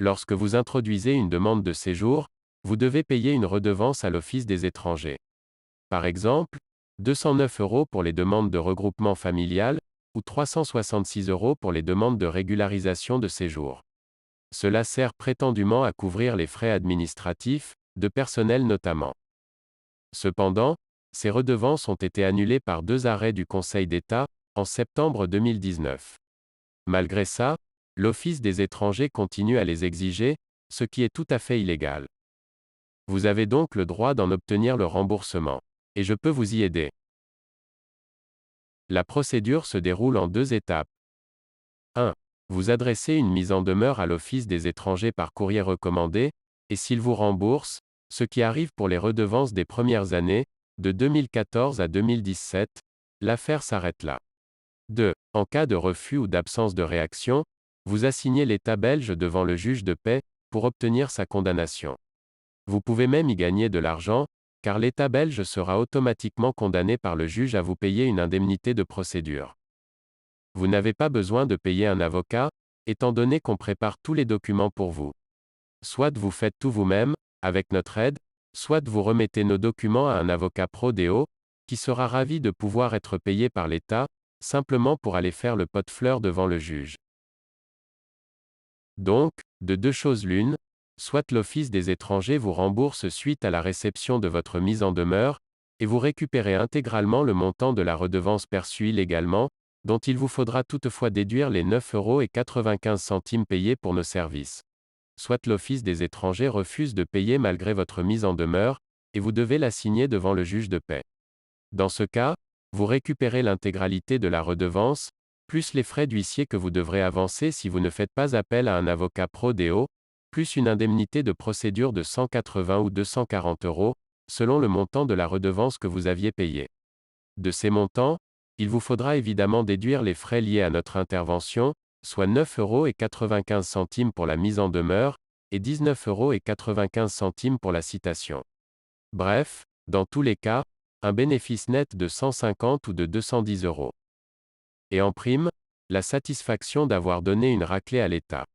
Lorsque vous introduisez une demande de séjour, vous devez payer une redevance à l'Office des étrangers. Par exemple, 209 € pour les demandes de regroupement familial, ou 366 € pour les demandes de régularisation de séjour. Cela sert prétendument à couvrir les frais administratifs, de personnel notamment. Cependant, ces redevances ont été annulées par 2 arrêts du Conseil d'État, en septembre 2019. Malgré ça, l'Office des étrangers continue à les exiger, ce qui est tout à fait illégal. Vous avez donc le droit d'en obtenir le remboursement. Et je peux vous y aider. La procédure se déroule en 2 étapes. 1. Vous adressez une mise en demeure à l'Office des étrangers par courrier recommandé, et s'il vous rembourse, ce qui arrive pour les redevances des premières années, de 2014 à 2017, l'affaire s'arrête là. 2. En cas de refus ou d'absence de réaction, vous assignez l'État belge devant le juge de paix, pour obtenir sa condamnation. Vous pouvez même y gagner de l'argent, car l'État belge sera automatiquement condamné par le juge à vous payer une indemnité de procédure. Vous n'avez pas besoin de payer un avocat, étant donné qu'on prépare tous les documents pour vous. Soit vous faites tout vous-même, avec notre aide, soit vous remettez nos documents à un avocat pro-déo, qui sera ravi de pouvoir être payé par l'État, simplement pour aller faire le pot de fleurs devant le juge. Donc, de 2 choses l'une, soit l'Office des étrangers vous rembourse suite à la réception de votre mise en demeure, et vous récupérez intégralement le montant de la redevance perçue illégalement, dont il vous faudra toutefois déduire les 9,95 € payés pour nos services. Soit l'Office des étrangers refuse de payer malgré votre mise en demeure, et vous devez la signer devant le juge de paix. Dans ce cas, vous récupérez l'intégralité de la redevance, plus les frais d'huissier que vous devrez avancer si vous ne faites pas appel à un avocat pro-déo, plus une indemnité de procédure de 180 ou 240 €, selon le montant de la redevance que vous aviez payée. De ces montants, il vous faudra évidemment déduire les frais liés à notre intervention, soit 9,95 € pour la mise en demeure, et 19,95 € pour la citation. Bref, dans tous les cas, un bénéfice net de 150 ou de 210 €. Et en prime, la satisfaction d'avoir donné une raclée à l'État.